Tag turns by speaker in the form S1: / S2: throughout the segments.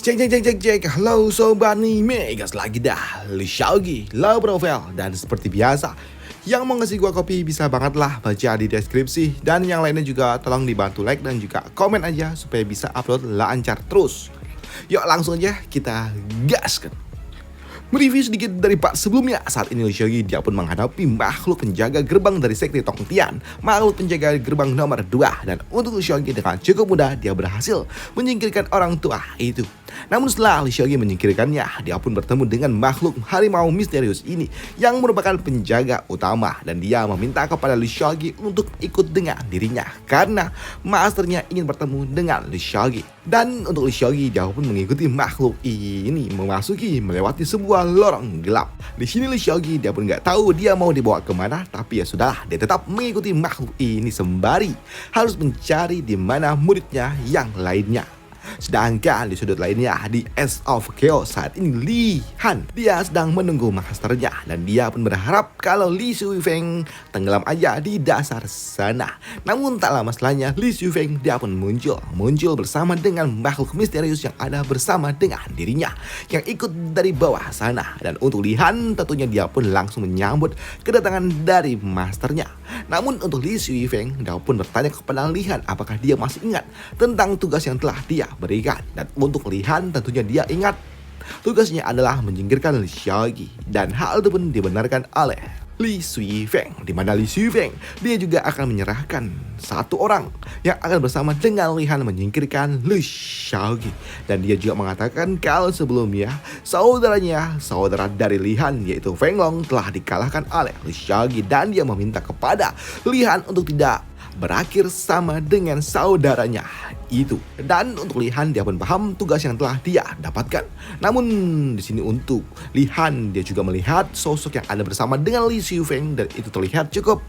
S1: Cek. Halo sobat anime, gas lagi dah. Li Xiaogi, Lau Profile. Dan seperti biasa, yang mau ngasih gua kopi bisa banget lah baca di deskripsi. Dan yang lainnya juga tolong dibantu like dan juga komen aja supaya bisa upload lancar terus. Yuk langsung aja kita gas kan. Mereview sedikit dari part sebelumnya. Saat ini Li Xiaogi dia pun menghadapi makhluk penjaga gerbang dari sekte Tongtian, makhluk penjaga gerbang nomor 2. Dan untuk Li Xiaogi dengan cukup mudah dia berhasil menyingkirkan orang tua itu. Namun setelah Li Xiaogi menyingkirkannya, dia pun bertemu dengan makhluk harimau misterius ini yang merupakan penjaga utama. Dan dia meminta kepada Li Xiaogi untuk ikut dengan dirinya karena masternya ingin bertemu dengan Li Xiaogi. Dan untuk Li Xiaogi dia pun mengikuti makhluk ini melewati sebuah lorong gelap. Di sini Li Xiaogi dia pun nggak tahu dia mau dibawa kemana, tapi ya sudahlah, dia tetap mengikuti makhluk ini sembari harus mencari di mana muridnya yang lainnya. Sedangkan di sudut lainnya di Ace of Chaos saat ini Li Han dia sedang menunggu masternya dan dia pun berharap kalau Li Shufeng tenggelam aja di dasar sana. Namun tak lama setelahnya Li Shufeng dia pun muncul bersama dengan makhluk misterius yang ada bersama dengan dirinya yang ikut dari bawah sana. Dan untuk Li Han tentunya dia pun langsung menyambut kedatangan dari masternya. Namun untuk Li Shufeng dia pun bertanya kepada Li Han apakah dia masih ingat tentang tugas yang telah dia berikan. Dan untuk Li Han tentunya dia ingat tugasnya adalah menyingkirkan Li Xiaogi. Dan hal itu pun dibenarkan oleh Li Shufeng, di mana Li Shufeng dia juga akan menyerahkan satu orang yang akan bersama dengan Li Han menyingkirkan Li Xiaogi. Dan dia juga mengatakan kalau sebelumnya saudara dari Li Han yaitu Feng Long telah dikalahkan oleh Li Xiaogi. Dan dia meminta kepada Li Han untuk tidak berakhir sama dengan saudaranya itu. Dan untuk Li Han dia pun paham tugas yang telah dia dapatkan. Namun di sini untuk Li Han dia juga melihat sosok yang ada bersama dengan Li Shufeng dan itu terlihat cukup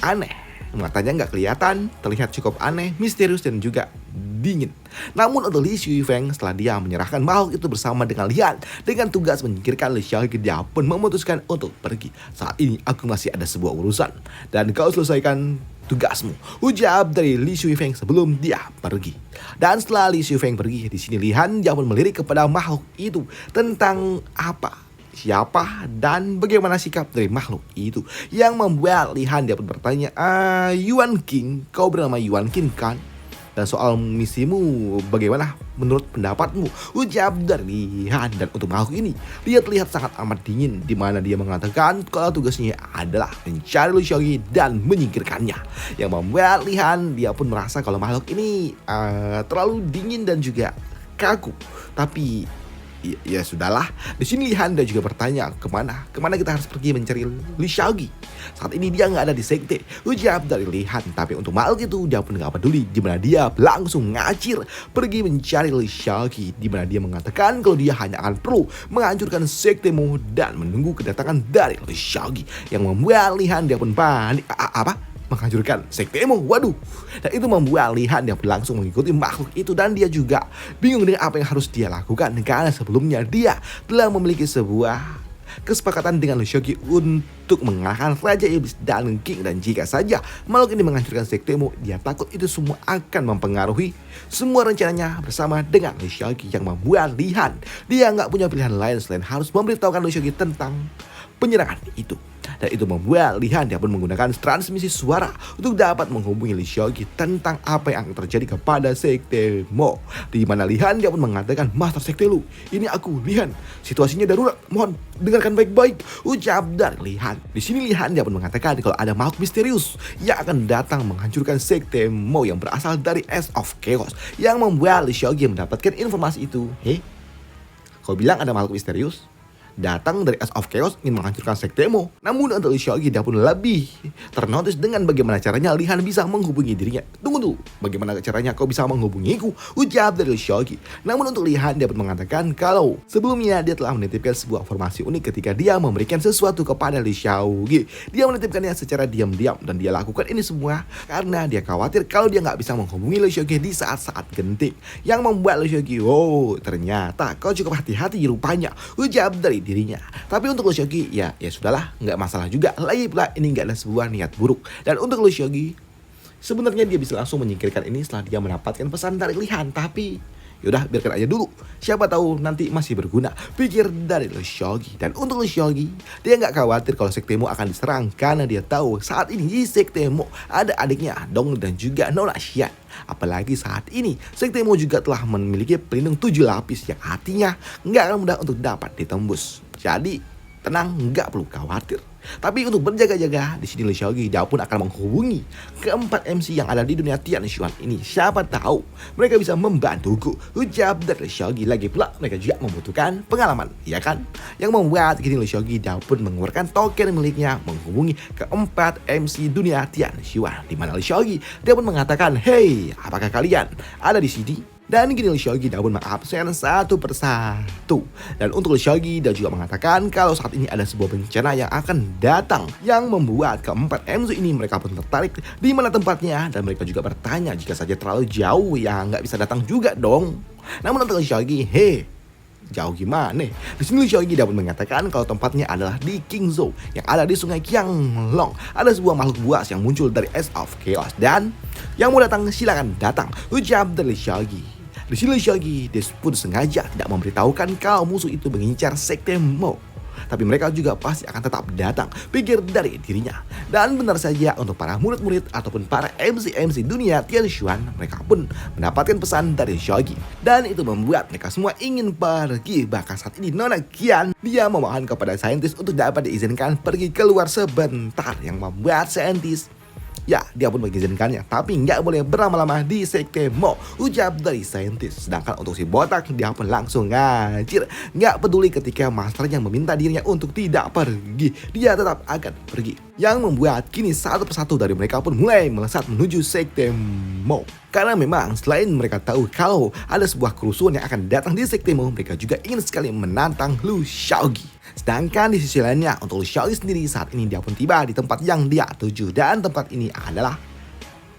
S1: aneh. Matanya nggak kelihatan, terlihat cukup aneh, misterius dan juga dingin. Namun untuk Li Shufeng setelah dia menyerahkan makhluk itu bersama dengan Li Han dengan tugas menyingkirkan Li Xiaogi, dia pun memutuskan untuk pergi. Saat ini aku masih ada sebuah urusan dan kau selesaikan tugasmu, ujar dari Li Shufeng sebelum dia pergi. Dan setelah Li Shufeng pergi, di sini Li Han dia pun melirik kepada makhluk itu tentang apa, siapa dan bagaimana sikap dari makhluk itu yang membuat Li Han dia pun bertanya, Yuan King, kau bernama Yuan King kan? Dan soal misimu bagaimana menurut pendapatmu, ujar dari Li Han. Dan untuk makhluk ini dia terlihat sangat amat dingin, di mana dia mengatakan kalau tugasnya adalah mencari Li Xiaogi dan menyingkirkannya, yang membuat Li Han dia pun merasa kalau makhluk ini terlalu dingin dan juga kaku. Tapi ya sudahlah. Di sini Li Han dia juga bertanya kemana kita harus pergi mencari Li Xiaogi. Saat ini dia nggak ada di sekte, ujar dari Li Han. Tapi untuk makhluk itu dia pun nggak peduli, di mana dia langsung ngacir pergi mencari Li Xiaogi, di mana dia mengatakan kalau dia hanya akan perlu menghancurkan sektemu dan menunggu kedatangan dari Li Xiaogi, yang membuat Li Han dia pun panik. Menghancurkan sektemu, waduh. Dan itu membuat Li Han yang langsung mengikuti makhluk itu. Dan dia juga bingung dengan apa yang harus dia lakukan karena sebelumnya dia telah memiliki sebuah kesepakatan dengan Li Xiaogi untuk mengalahkan Raja Iblis dan King. Dan jika saja makhluk ini menghancurkan sektemu, dia takut itu semua akan mempengaruhi semua rencananya bersama dengan Li Xiaogi, yang membuat Li Han dia nggak punya pilihan lain selain harus memberitahukan Li Xiaogi tentang penyerangan itu. Dan itu membuat Li Han dia pun menggunakan transmisi suara untuk dapat menghubungi Li Xiaogi tentang apa yang akan terjadi kepada sekte Mo. Di mana Li Han dia pun mengatakan, Master Sekte Lu, ini aku Li Han, situasinya darurat, mohon dengarkan baik-baik, ucap dari Li Han. Di sini Li Han dia pun mengatakan kalau ada makhluk misterius yang akan datang menghancurkan sekte Mo yang berasal dari Ace of Chaos, yang membuat Li Xiaogi mendapatkan informasi itu. Kau bilang ada makhluk misterius datang dari Ace of Chaos ingin menghancurkan sektemu. Namun untuk Li Xiaogi dia pun lebih ternotis dengan bagaimana caranya Li Han bisa menghubungi dirinya. Tunggu dulu, bagaimana caranya kau bisa menghubungiku, ujar dari Li Xiaogi. Namun untuk Li Han dia pun mengatakan kalau sebelumnya dia telah menitipkan sebuah formasi unik ketika dia memberikan sesuatu kepada Li Xiaogi. Dia menitipkannya secara diam-diam dan dia lakukan ini semua karena dia khawatir kalau dia nggak bisa menghubungi Li Xiaogi di saat-saat genting, yang membuat Li Xiaogi, oh ternyata kau cukup hati-hati rupanya, ujar dari dirinya. Tapi untuk Li Xiaogi ya sudahlah, nggak masalah juga. Lagi pula ini nggak ada sebuah niat buruk. Dan untuk Li Xiaogi sebenarnya dia bisa langsung menyingkirkan ini setelah dia mendapatkan pesan dari Li Han. Tapi Yaudah biarkan aja dulu. Siapa tahu nanti masih berguna, pikir dari Lee Seok-gi. Dan untuk Lee Seok-gi, dia nggak khawatir kalau Sekte Mo akan diserang karena dia tahu saat ini di Sekte Mo ada adiknya Dong dan juga Nona Xian. Apalagi saat ini Sekte Mo juga telah memiliki pelindung 7 lapis yang artinya nggak akan mudah untuk dapat ditembus. Jadi tenang, nggak perlu khawatir. Tapi untuk berjaga-jaga, di sini Lee Seok-gi dia pun akan menghubungi keempat MC yang ada di dunia Tian Xuan ini. Siapa tahu mereka bisa membantuku. Ucap dari Lee Seok-gi. Lagi pula mereka juga membutuhkan pengalaman, ya kan? Yang membuat kini Lee Seok-gi dia pun mengeluarkan token miliknya menghubungi keempat MC dunia Tian Xuan. Di mana Lee Seok-gi dia pun mengatakan, "Hey, apakah kalian ada di sini?" Dan kini Lee Seok-gi dia pun mengabsen satu persatu. Dan untuk Lee Seok-gi dia juga mengatakan kalau saat ini ada sebuah bencana yang akan datang yang membuat keempat MC ini mereka pun tertarik di mana tempatnya, dan mereka juga bertanya jika saja terlalu jauh ya nggak bisa datang juga dong. Namun untuk Lee Seok-gi, jauh gimana? Di sini Lee Seok-gi dia pun mengatakan kalau tempatnya adalah di Qingzhou yang ada di Sungai Qianglong. Ada sebuah makhluk buas yang muncul dari Edge of Chaos dan yang mau datang silakan datang. Ucap dari Lee Seok-gi. Di sini Lee Seok-gi dia pun sengaja tidak memberitahukan kalau musuh itu mengincar Sekte Mo. Tapi mereka juga pasti akan tetap datang, pikir dari dirinya. Dan benar saja untuk para murid-murid ataupun para MC-MC dunia Tian Xuan, mereka pun mendapatkan pesan dari Seok-gi. Dan itu membuat mereka semua ingin pergi. Bahkan saat ini Nona Qian dia memohon kepada saintis untuk dapat diizinkan pergi keluar sebentar, yang membuat saintis ya, dia pun mengizinkannya, tapi nggak boleh berlama-lama di Sekte Mo. Ucap dari saintis. Sedangkan untuk si botak, dia pun langsung ngajir. Nggak peduli ketika masternya meminta dirinya untuk tidak pergi, dia tetap akan pergi. Yang membuat kini satu persatu dari mereka pun mulai melesat menuju Sekte Mo. Karena memang selain mereka tahu kalau ada sebuah kerusuhan yang akan datang di Sekte Mo, mereka juga ingin sekali menantang Lee Seok-gi. Sedangkan di sisi lainnya untuk Lee Seok-gi sendiri saat ini dia pun tiba di tempat yang dia tuju, dan tempat ini adalah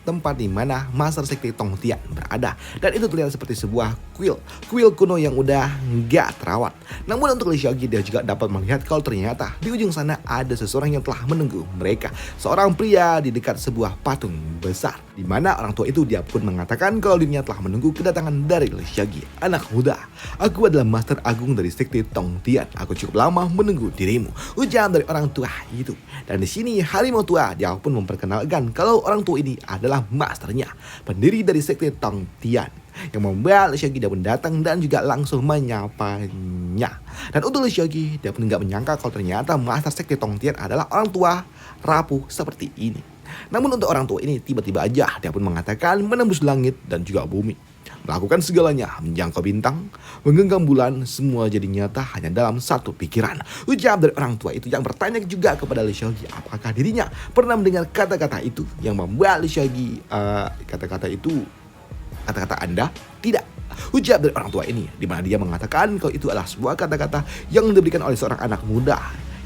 S1: tempat di mana Master Sekte Tong Tian berada, dan itu terlihat seperti sebuah kuil kuno yang udah nggak terawat. Namun untuk Lee Seok-gi dia juga dapat melihat kalau ternyata di ujung sana ada seseorang yang telah menunggu mereka, seorang pria di dekat sebuah patung besar, di mana orang tua itu dia pun mengatakan kalau dirinya telah menunggu kedatangan dari Lee Seok-gi. Anak muda, aku adalah Master Agung dari Sekte Tong Tian. Aku cukup lama menunggu dirimu, ujar dari orang tua itu. Dan di sini harimau tua dia pun memperkenalkan kalau orang tua ini adalah masternya, pendiri dari Sekte Tong Tian, yang membuat Lee Seok-gi dia pun datang dan juga langsung menyapanya. Dan untuk Lee Seok-gi dia pun nggak menyangka kalau ternyata Master Sekte Tong Tian adalah orang tua rapuh seperti ini. Namun untuk orang tua ini tiba-tiba aja dia pun mengatakan menembus langit dan juga bumi, melakukan segalanya, menjangkau bintang, menggenggam bulan, semua jadi nyata hanya dalam satu pikiran. Ucap dari orang tua itu yang bertanya juga kepada Lee Seok-gi apakah dirinya pernah mendengar kata-kata itu, yang membuat Lee Seok-gi kata-kata Anda? Tidak. Ucap dari orang tua ini, di mana dia mengatakan kalau itu adalah sebuah kata-kata yang diberikan oleh seorang anak muda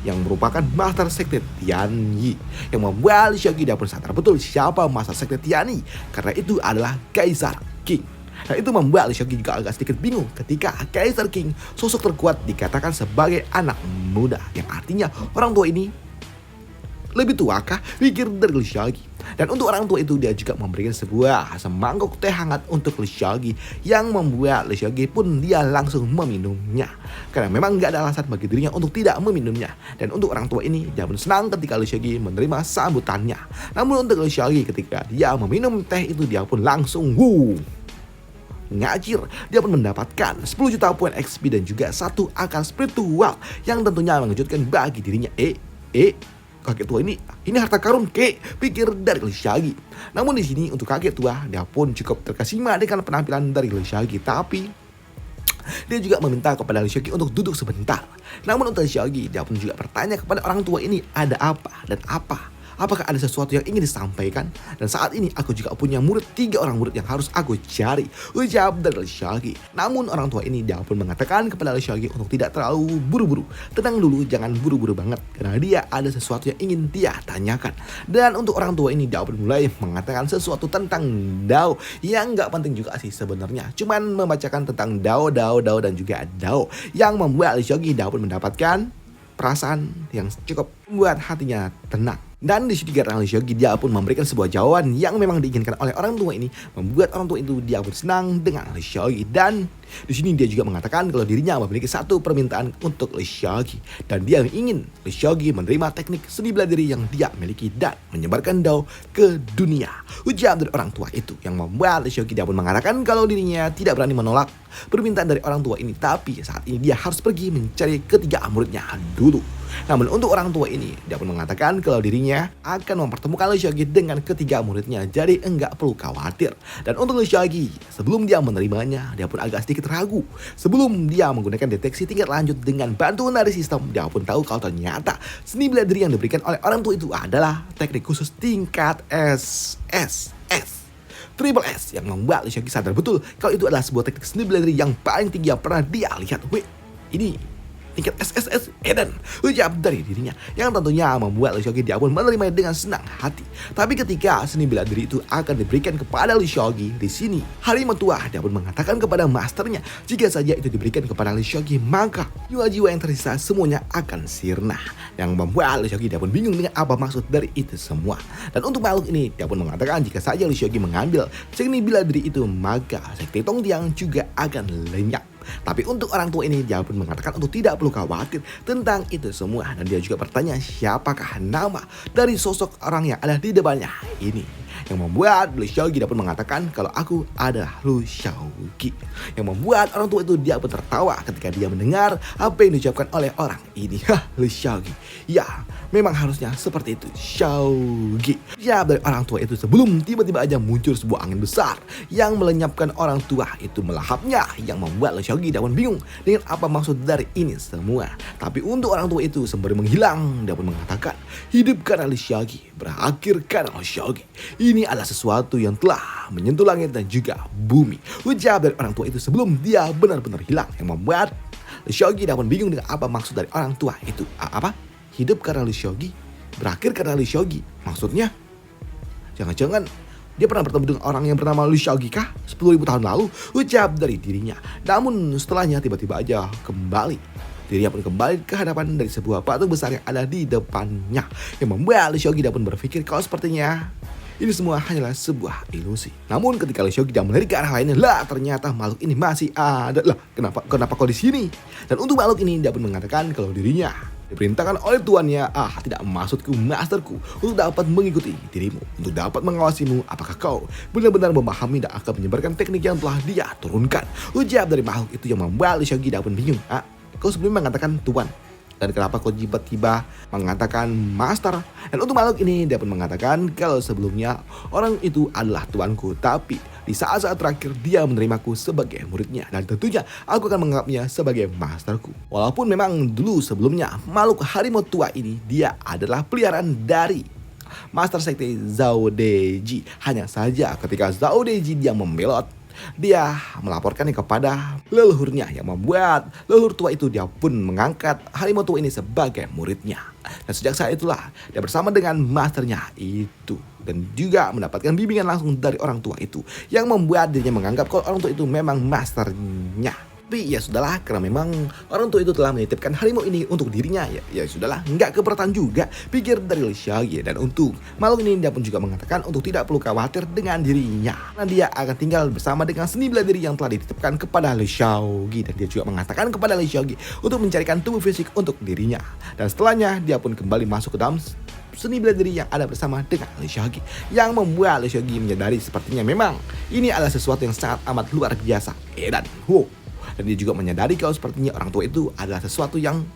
S1: yang merupakan Master Sekte Tian Yi, yang membuat Lee Seok-gi dia pun sadar betul siapa Master Sekte Tian Yi, karena itu adalah Kaisar King. Dan itu membuat Lee Seok-gi juga agak sedikit bingung ketika Kaisar King, sosok terkuat, dikatakan sebagai anak muda, yang artinya orang tua ini lebih tuakah, pikir dari Lee Seok-gi. Dan untuk orang tua itu dia juga memberikan sebuah semangkuk teh hangat untuk Lee Seok-gi, yang membuat Lee Seok-gi pun dia langsung meminumnya, karena memang nggak ada alasan bagi dirinya untuk tidak meminumnya. Dan untuk orang tua ini dia pun senang ketika Lee Seok-gi menerima sambutannya. Namun untuk Lee Seok-gi ketika dia meminum teh itu dia pun langsung ngajir. Dia pun mendapatkan 10 juta poin XP dan juga satu akal spiritual yang tentunya mengejutkan bagi dirinya. Kakek tua ini harta karun pikir dari Lee Seok-gi. Namun di sini untuk kakek tua dia pun cukup terkesima dengan penampilan dari Lee Seok-gi, tapi dia juga meminta kepada Lee Seok-gi untuk duduk sebentar. Namun untuk Lee Seok-gi dia pun juga bertanya kepada orang tua ini ada apa dan apa. Apakah ada sesuatu yang ingin disampaikan? Dan saat ini aku juga punya murid, 3 orang murid yang harus aku cari, ucap dari Lee Seok-gi. Namun orang tua ini dia pun mengatakan kepada Lee Seok-gi untuk tidak terlalu buru-buru. Tenang dulu, jangan buru-buru banget, karena dia ada sesuatu yang ingin dia tanyakan. Dan untuk orang tua ini dia pun mulai mengatakan sesuatu tentang Dao, yang gak penting juga sih sebenarnya. Cuman membacakan tentang Dao dan juga Dao, yang membuat Lee Seok-gi dia pun mendapatkan perasaan yang cukup membuat hatinya tenang. Dan di sini karena Shogi dia pun memberikan sebuah jawaban yang memang diinginkan oleh orang tua ini, membuat orang tua itu dia pun senang dengan Shogi. Dan di sini dia juga mengatakan kalau dirinya memiliki satu permintaan untuk Shogi, dan dia ingin Shogi menerima teknik seni bela diri yang dia miliki dan menyebarkan Dao ke dunia. Ujar dari orang tua itu yang membuat Shogi dia pun mengatakan kalau dirinya tidak berani menolak permintaan dari orang tua ini, tapi saat ini dia harus pergi mencari ketiga muridnya dulu. Namun untuk orang tua ini, dia pun mengatakan kalau dirinya akan mempertemukan Shogi dengan ketiga muridnya, jadi enggak perlu khawatir. Dan untuk Shogi, sebelum dia menerimanya, dia pun agak sedikit ragu. Sebelum dia menggunakan deteksi tingkat lanjut dengan bantuan dari sistem, dia pun tahu kalau ternyata seni bela diri yang diberikan oleh orang tua itu adalah teknik khusus tingkat Triple S yang membuat Shogi sadar betul kalau itu adalah sebuah teknik seni bela diri yang paling tinggi yang pernah dia lihat. Wih, ini tingkat SSS Eden, ucap dari dirinya yang tentunya membuat Shogi dia pun menerima dengan senang hati. Tapi ketika seni bela diri itu akan diberikan kepada Shogi, di sini harimau tua dia pun mengatakan kepada masternya jika saja itu diberikan kepada Shogi maka jiwa-jiwa yang tersisa semuanya akan sirna, yang membuat Shogi dia pun bingung dengan apa maksud dari itu semua. Dan untuk makhluk ini dia pun mengatakan jika saja Shogi mengambil seni bela diri itu maka sekte Tongtiang juga akan lenyap. Tapi untuk orang tua ini dia pun mengatakan untuk tidak perlu khawatir tentang itu semua, dan dia juga bertanya siapakah nama dari sosok orang yang ada di depannya ini, yang membuat Shogi dia pun mengatakan kalau aku adalah Lu Shaogi, yang membuat orang tua itu dia pun tertawa ketika dia mendengar apa yang diucapkan oleh orang ini. Lu Shaogi, ya memang harusnya seperti itu Shogi. Ya dari orang tua itu sebelum tiba-tiba aja muncul sebuah angin besar yang melenyapkan orang tua itu melahapnya, yang membuat Shogi dia pun bingung dengan apa maksud dari ini semua. Tapi untuk orang tua itu sembari menghilang, dia pun mengatakan hidup karena Shogi, berakhir karena Shogi. Ini adalah sesuatu yang telah menyentuh langit dan juga bumi. Ucap dari orang tua itu sebelum dia benar-benar hilang, yang membuat Shogi dia pun bingung dengan apa maksud dari orang tua itu. Apa? Hidup karena Shogi, berakhir karena Shogi. Maksudnya jangan-jangan dia pernah bertemu dengan orang yang bernama Lu Shaogi kah? 10.000 tahun lalu, ucap dari dirinya. Namun setelahnya tiba-tiba aja kembali. Dirinya pun kembali ke hadapan dari sebuah patung besar yang ada di depannya, yang membuat Lu Shaogi pun berpikir kalau sepertinya ini semua hanyalah sebuah ilusi. Namun ketika Lu Shaogi melirik ke arah lainnya, lah ternyata makhluk ini masih ada. Lah kenapa kau di sini? Dan untuk makhluk ini dia pun mengatakan kalau dirinya diperintahkan oleh tuannya, tidak maksudku masterku, untuk dapat mengikuti dirimu, untuk dapat mengawasimu apakah kau benar-benar memahami dan akan menyebarkan teknik yang telah dia turunkan. Ucap dari makhluk itu yang membuat Shogi pun bingung. Kau sebelumnya mengatakan tuan, dan kenapa kau tiba-tiba mengatakan master? Dan untuk makhluk ini dia pun mengatakan kalau sebelumnya orang itu adalah tuanku, tapi di saat-saat terakhir dia menerimaku sebagai muridnya, dan tentunya aku akan menganggapnya sebagai masterku. Walaupun memang dulu sebelumnya makhluk harimau tua ini dia adalah peliharaan dari Master Sekte Zhao Deji. Hanya saja ketika Zhao Deji dia membelot, dia melaporkannya kepada leluhurnya, yang membuat leluhur tua itu dia pun mengangkat harimau tua ini sebagai muridnya. Dan sejak saat itulah dia bersama dengan masternya itu, dan juga mendapatkan bimbingan langsung dari orang tua itu, yang membuat dirinya menganggap kalau orang tua itu memang masternya. Tapi ya sudahlah, karena memang orang tua itu telah menitipkan harimau ini untuk dirinya, ya sudahlah, nggak keberatan juga, pikir dari Shogi. Dan untuk makhluk ini dia pun juga mengatakan untuk tidak perlu khawatir dengan dirinya, karena dia akan tinggal bersama dengan seni bela diri yang telah dititipkan kepada Shogi. Dan dia juga mengatakan kepada Shogi untuk mencarikan tubuh fisik untuk dirinya, dan setelahnya dia pun kembali masuk ke dalam seni bela diri yang ada bersama dengan Shogi, yang membuat Shogi menyadari sepertinya memang ini adalah sesuatu yang sangat amat luar biasa. Dan dia juga menyadari kalau sepertinya orang tua itu adalah sesuatu yang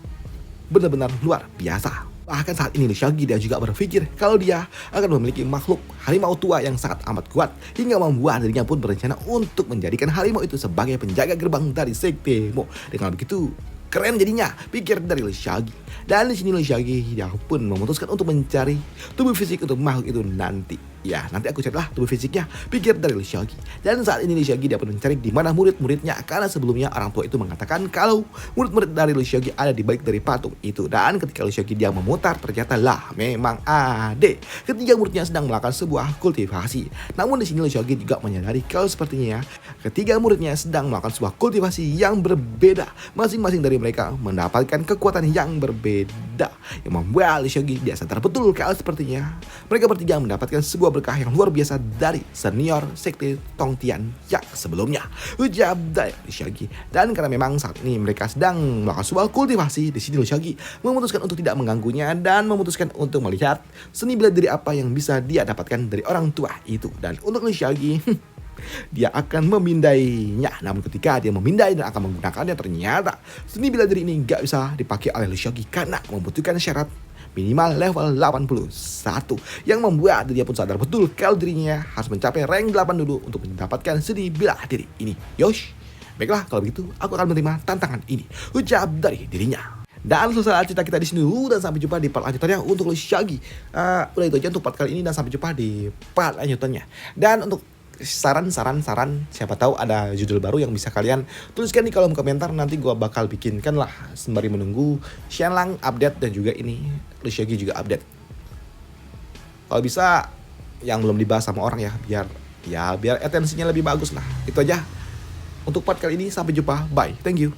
S1: benar-benar luar biasa. Bahkan saat ini Shogi dia juga berpikir kalau dia akan memiliki makhluk harimau tua yang sangat amat kuat, hingga membuat dirinya pun berencana untuk menjadikan harimau itu sebagai penjaga gerbang dari sekte Mo. Dengan begitu keren jadinya, pikir dari Shogi. Dan di sini Shogi dia pun memutuskan untuk mencari tubuh fisik untuk makhluk itu nanti. Ya, nanti aku carilah tubuh fisiknya, pikir dari Shogi. Dan saat ini Shogi dia pun mencari di mana murid-muridnya, karena sebelumnya orang tua itu mengatakan kalau murid-murid dari Shogi ada di balik dari patung itu. Dan ketika Shogi dia memutar, ternyata lah memang ada ketiga muridnya sedang melakukan sebuah kultivasi. Namun di sini Shogi juga menyadari kalau sepertinya ketiga muridnya sedang melakukan sebuah kultivasi yang berbeda. Masing-masing dari mereka mendapatkan kekuatan yang berbeda, yang membuat Lee Seok-gi dia sadar betul kalau sepertinya mereka bertiga mendapatkan sebuah berkah yang luar biasa dari senior sekte Tongtian yang sebelumnya, ujar dari Lee Seok-gi. Dan karena memang saat ini mereka sedang melakukan sebuah kultivasi, di sini Lee Seok-gi memutuskan untuk tidak mengganggunya dan memutuskan untuk melihat seni bela diri apa yang bisa dia dapatkan dari orang tua itu. Dan untuk Lee Seok-gi, dia akan memindainya. Namun ketika dia memindai dan akan menggunakannya, ternyata seni bela diri ini gak bisa dipakai oleh Lee Seok-gi karena membutuhkan syarat minimal level 81, yang membuat dia pun sadar betul kalau dirinya harus mencapai rank 8 dulu untuk mendapatkan seni bela diri ini. Yosh, baiklah kalau begitu aku akan menerima tantangan ini, ucap dari dirinya. Dan selesai cerita kita di sini dulu, dan sampai jumpa di part lanjutannya untuk Lee Seok-gi. Udah itu aja untuk part kali ini, dan sampai jumpa di part lanjutannya. Dan untuk saran siapa tahu ada judul baru yang bisa kalian tuliskan di kolom komentar, nanti gua bakal bikinkan lah sembari menunggu Shenlang update dan juga ini Lee Seok-gi juga update. Kalau bisa yang belum dibahas sama orang ya, biar atensinya lebih bagus lah. Itu aja untuk part kali ini, sampai jumpa, bye, thank you.